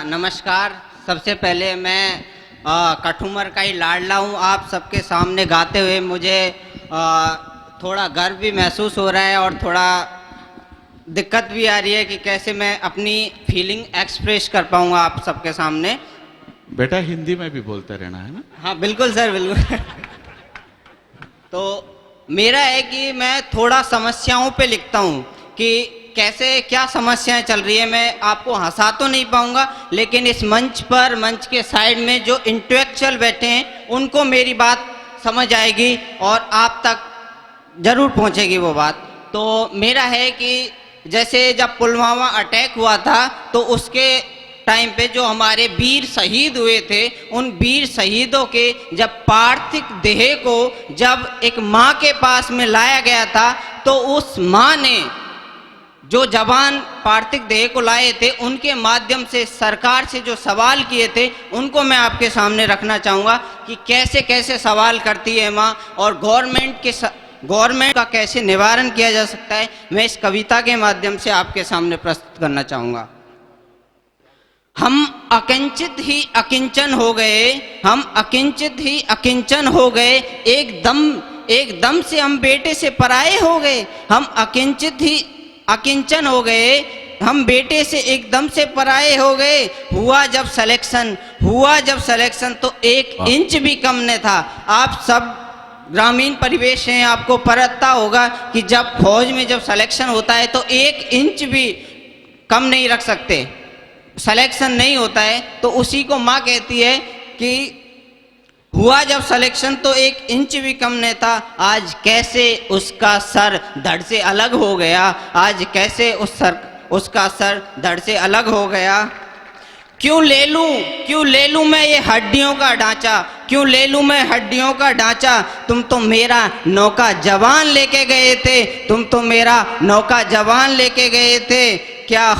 नमस्कार। सबसे पहले मैं कठुमर का ही लाडला हूँ। आप सबके सामने गाते हुए मुझे थोड़ा गर्व भी महसूस हो रहा है और थोड़ा दिक्कत भी आ रही है कि कैसे मैं अपनी फीलिंग एक्सप्रेस कर पाऊँगा आप सबके सामने। बेटा हिंदी में भी बोलते रहना है ना। हाँ बिल्कुल सर, बिल्कुल। तो मेरा है कि मैं थोड़ा समस्याओं पे लिखता हूँ कि कैसे क्या समस्याएं चल रही है। मैं आपको हंसा तो नहीं पाऊंगा, लेकिन इस मंच पर, मंच के साइड में जो इंटेलेक्चुअल बैठे हैं उनको मेरी बात समझ आएगी और आप तक जरूर पहुंचेगी वो बात। तो मेरा है कि जैसे जब पुलवामा अटैक हुआ था तो उसके टाइम पे जो हमारे वीर शहीद हुए थे, उन वीर शहीदों के जब पार्थिव देह को जब एक माँ के पास में लाया गया था, तो उस माँ ने जो जवान पार्थिव देह को लाए थे उनके माध्यम से सरकार से जो सवाल किए थे उनको मैं आपके सामने रखना चाहूँगा कि कैसे कैसे सवाल करती है माँ और गवर्नमेंट का कैसे निवारण किया जा सकता है। मैं इस कविता के माध्यम से आपके सामने प्रस्तुत करना चाहूँगा। हम अकिंचित ही अकिंचन हो गए, हम अकिंचित ही अकिंचन हो गए, एकदम से हम बेटे से पराये हो गए। हम अकिंचित ही अकिंचन हो गए, हम बेटे से एकदम से पराये हो गए। हुआ जब सिलेक्शन तो 1 इंच भी कम न था। आप सब ग्रामीण परिवेश हैं, आपको पता होगा कि जब फौज में जब सिलेक्शन होता है तो 1 इंच भी कम नहीं रख सकते, सिलेक्शन नहीं होता है। तो उसी को माँ कहती है कि हुआ जब सिलेक्शन तो 1 इंच भी कम नहीं था। आज कैसे उसका सर धड़ से अलग हो गया, आज कैसे उसका सर धड़ से अलग हो गया। क्यों ले लूं मैं ये हड्डियों का ढांचा, क्यों ले लूं मैं हड्डियों का ढांचा। तुम तो मेरा नौका जवान लेके गए थे, तुम तो मेरा नौका जवान लेके गए थे। क्या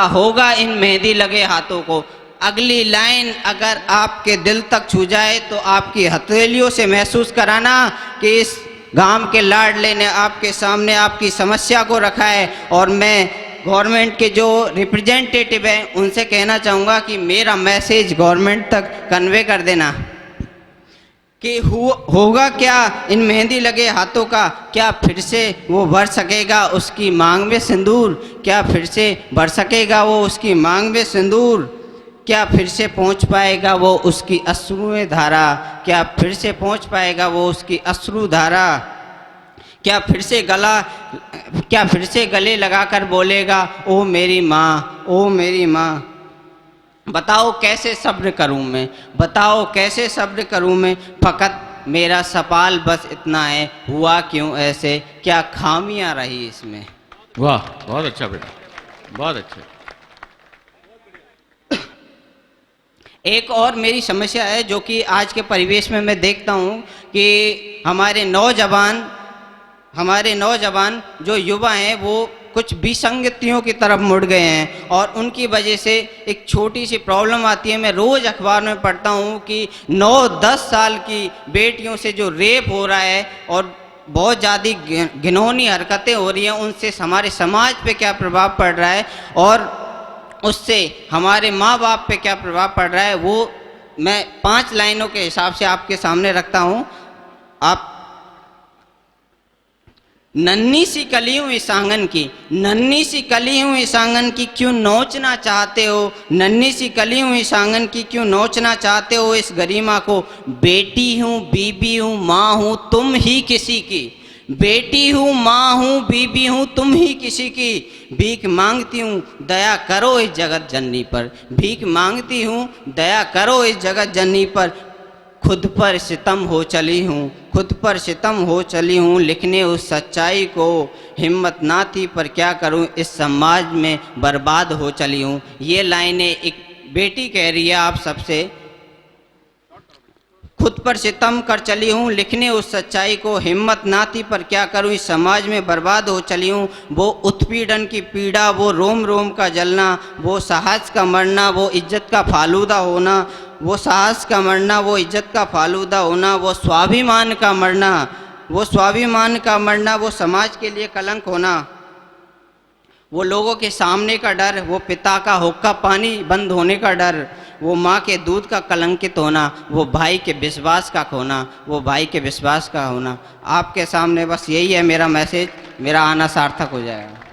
होगा इन मेहंदी लगे हाथों को। अगली लाइन अगर आपके दिल तक छू जाए तो आपकी हथेलियों से महसूस कराना कि इस गांव के लाडले ने आपके सामने आपकी समस्या को रखा है। और मैं गवर्नमेंट के जो रिप्रेजेंटेटिव हैं उनसे कहना चाहूँगा कि मेरा मैसेज गवर्नमेंट तक कन्वे कर देना कि होगा क्या इन मेहंदी लगे हाथों का। क्या फिर से वो भर सकेगा उसकी मांग में सिंदूर, क्या फिर से भर सकेगा वो उसकी मांग में सिंदूर। क्या फिर से पहुंच पाएगा वो उसकी अश्रु में धारा, क्या फिर से पहुंच पाएगा वो उसकी अश्रु धारा। क्या फिर से गले लगाकर बोलेगा ओ मेरी माँ, ओ मेरी माँ। बताओ कैसे सब्र करूं मैं, बताओ कैसे सब्र करूं मैं। फकत मेरा सवाल बस इतना है, हुआ क्यों ऐसे, क्या खामियां रही इसमें। वाह, बहुत अच्छा बेटा, बहुत अच्छा। एक और मेरी समस्या है जो कि आज के परिवेश में मैं देखता हूँ कि हमारे नौजवान जो युवा हैं वो कुछ विसंगतियों की तरफ मुड़ गए हैं और उनकी वजह से एक छोटी सी प्रॉब्लम आती है। मैं रोज़ अखबार में पढ़ता हूँ कि 9-10 साल की बेटियों से जो रेप हो रहा है और बहुत ज़्यादा घिनौनी हरकतें हो रही हैं, उनसे हमारे समाज पे क्या प्रभाव पड़ रहा है और उससे हमारे माँ बाप पे क्या प्रभाव पड़ रहा है, वो मैं 5 लाइनों के हिसाब से आपके सामने रखता हूँ। आप नन्ही सी कली हूँ इस आंगन की, नन्ही सी कली हूँ इस आंगन की, क्यों नोचना चाहते हो। नन्ही सी कली हूँ इस आंगन की, क्यों नोचना चाहते हो इस गरिमा को। बेटी हूँ, बीबी हूँ, माँ हूँ, तुम ही किसी की। बेटी हूँ, माँ हूँ, बीबी हूँ, तुम ही किसी की। भीख मांगती हूँ, दया करो इस जगत जननी पर। भीख मांगती हूँ, दया करो इस जगत जननी पर। खुद पर सितम हो चली हूँ, खुद पर सितम हो चली हूँ, लिखने उस सच्चाई को हिम्मत ना थी पर क्या करूँ, इस समाज में बर्बाद हो चली हूँ। ये लाइनें एक बेटी कह रही है आप सबसे। खुद पर सितम कर चली हूँ, लिखने उस सच्चाई को हिम्मत ना थी पर क्या करूँ, इस समाज में बर्बाद हो चली हूँ। वो उत्पीड़न की पीड़ा, वो रोम रोम का जलना, वो साहस का मरना, वो इज्जत का फालूदा होना, वो साहस का मरना, वो इज्जत का फालूदा होना, वो स्वाभिमान का मरना, वो स्वाभिमान का मरना, वो समाज के लिए कलंक होना। वो लोगों के सामने का डर, वो पिता का हुक्का पानी बंद होने का डर, वो माँ के दूध का कलंकित होना, वो भाई के विश्वास का खोना, वो भाई के विश्वास का होना। आपके सामने बस यही है मेरा मैसेज, मेरा आना सार्थक हो जाएगा।